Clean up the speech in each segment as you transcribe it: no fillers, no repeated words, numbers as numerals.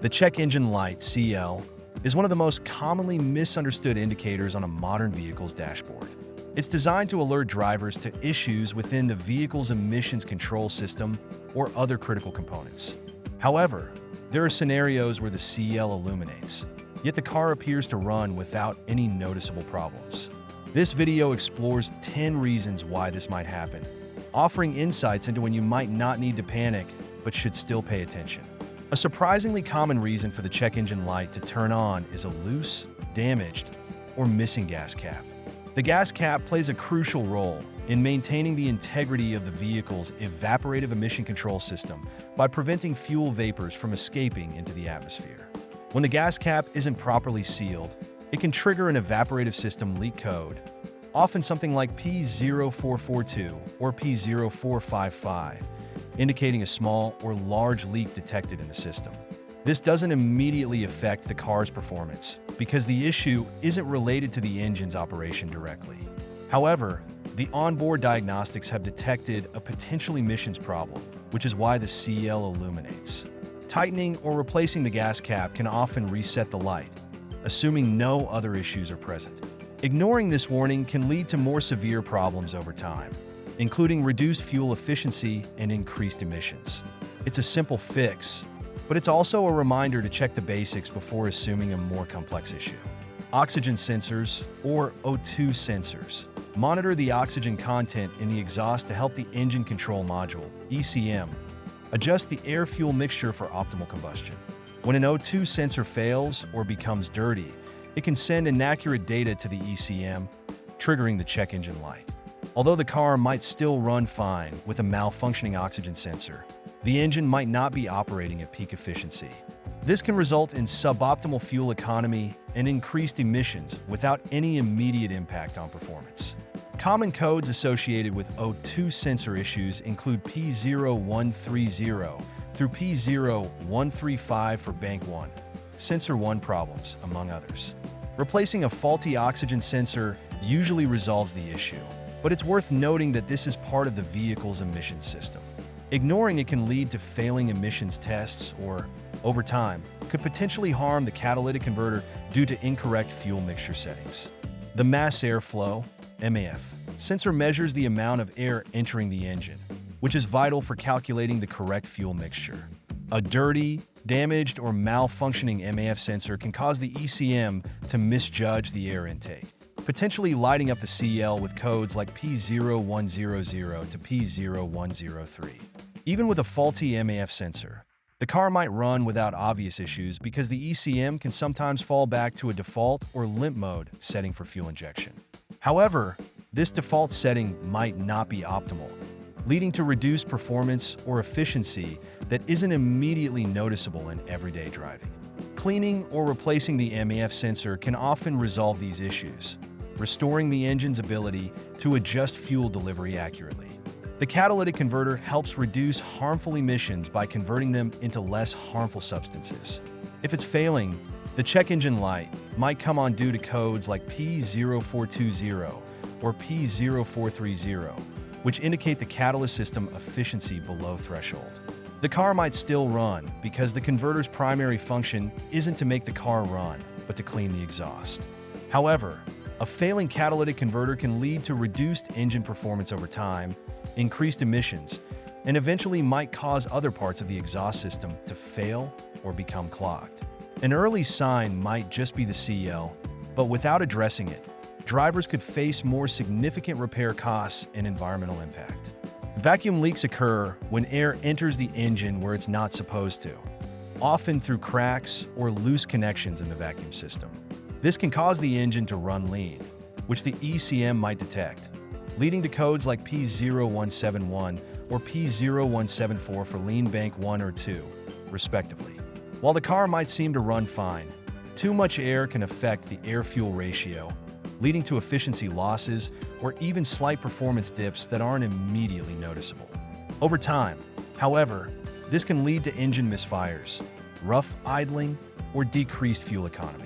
The check engine light, CL, is one of the most commonly misunderstood indicators on a modern vehicle's dashboard. It's designed to alert drivers to issues within the vehicle's emissions control system or other critical components. However, there are scenarios where the CL illuminates, yet the car appears to run without any noticeable problems. This video explores 10 reasons why this might happen, offering insights into when you might not need to panic but should still pay attention. A surprisingly common reason for the check engine light to turn on is a loose, damaged, or missing gas cap. The gas cap plays a crucial role in maintaining the integrity of the vehicle's evaporative emission control system by preventing fuel vapors from escaping into the atmosphere. When the gas cap isn't properly sealed, it can trigger an evaporative system leak code, often something like P0442 or P0455, indicating a small or large leak detected in the system. This doesn't immediately affect the car's performance because the issue isn't related to the engine's operation directly. However, the onboard diagnostics have detected a potential emissions problem, which is why the CL illuminates. Tightening or replacing the gas cap can often reset the light, assuming no other issues are present. Ignoring this warning can lead to more severe problems over time, including reduced fuel efficiency and increased emissions. It's a simple fix, but it's also a reminder to check the basics before assuming a more complex issue. Oxygen sensors, or O2 sensors, monitor the oxygen content in the exhaust to help the engine control module, ECM, adjust the air-fuel mixture for optimal combustion. When an O2 sensor fails or becomes dirty, it can send inaccurate data to the ECM, triggering the check engine light. Although the car might still run fine with a malfunctioning oxygen sensor, the engine might not be operating at peak efficiency. This can result in suboptimal fuel economy and increased emissions without any immediate impact on performance. Common codes associated with O2 sensor issues include P0130 through P0135 for Bank 1, Sensor 1 problems, among others. Replacing a faulty oxygen sensor usually resolves the issue, but it's worth noting that this is part of the vehicle's emissions system. Ignoring it can lead to failing emissions tests or, over time, could potentially harm the catalytic converter due to incorrect fuel mixture settings. The mass airflow, MAF, sensor measures the amount of air entering the engine, which is vital for calculating the correct fuel mixture. A dirty, damaged, or malfunctioning MAF sensor can cause the ECM to misjudge the air intake, potentially lighting up the CL with codes like P0100 to P0103. Even with a faulty MAF sensor, the car might run without obvious issues because the ECM can sometimes fall back to a default or limp mode setting for fuel injection. However, this default setting might not be optimal, leading to reduced performance or efficiency that isn't immediately noticeable in everyday driving. Cleaning or replacing the MAF sensor can often resolve these issues, restoring the engine's ability to adjust fuel delivery accurately. The catalytic converter helps reduce harmful emissions by converting them into less harmful substances. If it's failing, the check engine light might come on due to codes like P0420 or P0430, which indicate the catalyst system efficiency below threshold. The car might still run because the converter's primary function isn't to make the car run, but to clean the exhaust. However, a failing catalytic converter can lead to reduced engine performance over time, increased emissions, and eventually might cause other parts of the exhaust system to fail or become clogged. An early sign might just be the CL, but without addressing it, drivers could face more significant repair costs and environmental impact. Vacuum leaks occur when air enters the engine where it's not supposed to, often through cracks or loose connections in the vacuum system. This can cause the engine to run lean, which the ECM might detect, leading to codes like P0171 or P0174 for lean bank 1 or 2, respectively. While the car might seem to run fine, too much air can affect the air-fuel ratio, leading to efficiency losses or even slight performance dips that aren't immediately noticeable. Over time, however, this can lead to engine misfires, rough idling, or decreased fuel economy.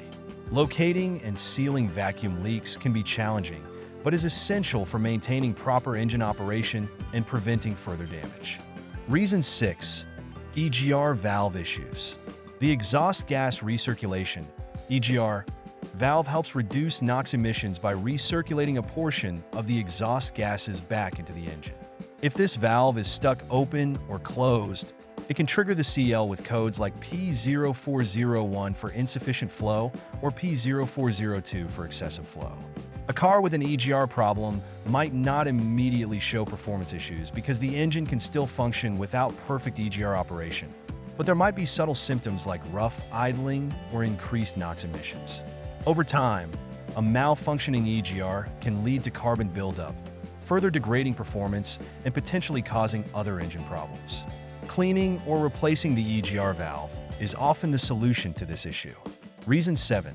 Locating and sealing vacuum leaks can be challenging, but is essential for maintaining proper engine operation and preventing further damage. Reason 6. EGR valve issues. The exhaust gas recirculation (EGR) valve helps reduce NOx emissions by recirculating a portion of the exhaust gases back into the engine. If this valve is stuck open or closed, it can trigger the CL with codes like P0401 for insufficient flow or P0402 for excessive flow. A car with an EGR problem might not immediately show performance issues because the engine can still function without perfect EGR operation, but there might be subtle symptoms like rough idling or increased NOx emissions. Over time, a malfunctioning EGR can lead to carbon buildup, further degrading performance and potentially causing other engine problems. Cleaning or replacing the EGR valve is often the solution to this issue. Reason 7.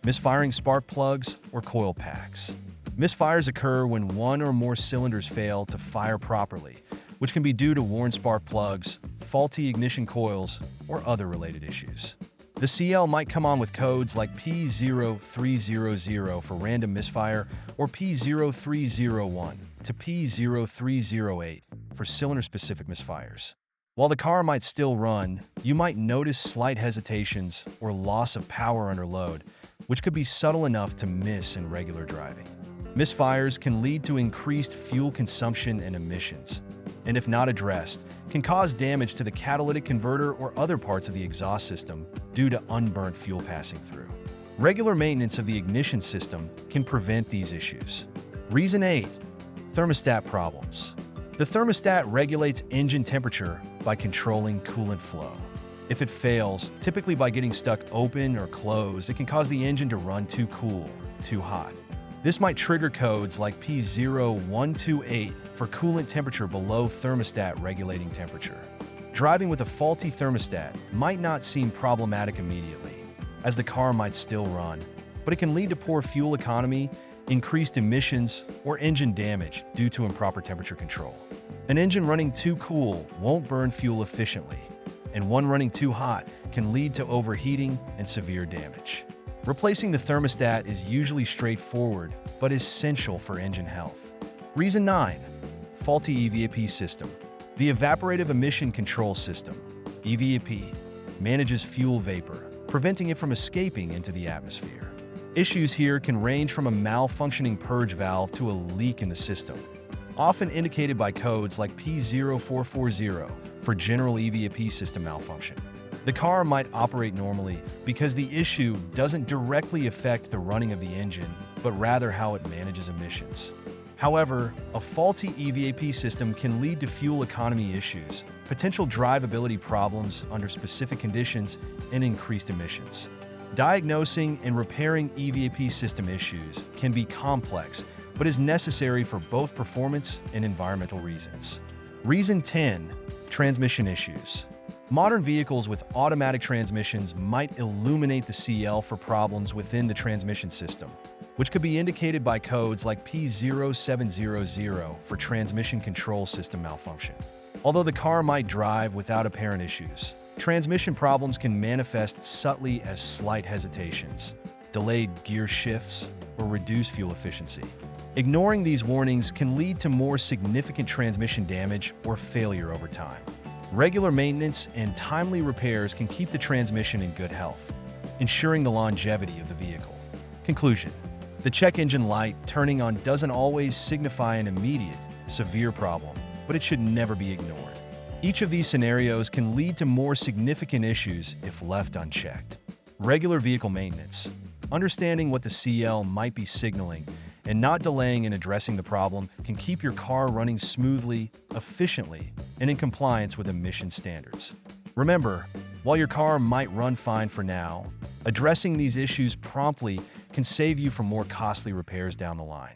Misfiring spark plugs or coil packs. Misfires occur when one or more cylinders fail to fire properly, which can be due to worn spark plugs, faulty ignition coils, or other related issues. The CL might come on with codes like P0300 for random misfire or P0301 to P0308 for cylinder-specific misfires. While the car might still run, you might notice slight hesitations or loss of power under load, which could be subtle enough to miss in regular driving. Misfires can lead to increased fuel consumption and emissions, and if not addressed, can cause damage to the catalytic converter or other parts of the exhaust system due to unburnt fuel passing through. Regular maintenance of the ignition system can prevent these issues. Reason 8. Thermostat problems. The thermostat regulates engine temperature by controlling coolant flow. If it fails, typically by getting stuck open or closed, it can cause the engine to run too cool, too hot. This might trigger codes like P0128 for coolant temperature below thermostat regulating temperature. Driving with a faulty thermostat might not seem problematic immediately, as the car might still run, but it can lead to poor fuel economy, increased emissions, or engine damage due to improper temperature control. An engine running too cool won't burn fuel efficiently, and one running too hot can lead to overheating and severe damage. Replacing the thermostat is usually straightforward, but essential for engine health. Reason 9. Faulty EVAP system. The Evaporative Emission Control System, EVAP, manages fuel vapor, preventing it from escaping into the atmosphere. Issues here can range from a malfunctioning purge valve to a leak in the system, often indicated by codes like P0440 for general EVAP system malfunction. The car might operate normally because the issue doesn't directly affect the running of the engine, but rather how it manages emissions. However, a faulty EVAP system can lead to fuel economy issues, potential drivability problems under specific conditions, and increased emissions. Diagnosing and repairing EVAP system issues can be complex, but is necessary for both performance and environmental reasons. Reason 10. Transmission issues. Modern vehicles with automatic transmissions might illuminate the CL for problems within the transmission system, which could be indicated by codes like P0700 for transmission control system malfunction. Although the car might drive without apparent issues, transmission problems can manifest subtly as slight hesitations, delayed gear shifts, or reduced fuel efficiency. Ignoring these warnings can lead to more significant transmission damage or failure over time. Regular maintenance and timely repairs can keep the transmission in good health, ensuring the longevity of the vehicle. Conclusion. The check engine light turning on doesn't always signify an immediate, severe problem, but it should never be ignored. Each of these scenarios can lead to more significant issues if left unchecked. Regular vehicle maintenance. Understanding what the CL might be signaling and not delaying in addressing the problem can keep your car running smoothly, efficiently, and in compliance with emission standards. Remember, while your car might run fine for now, addressing these issues promptly can save you from more costly repairs down the line.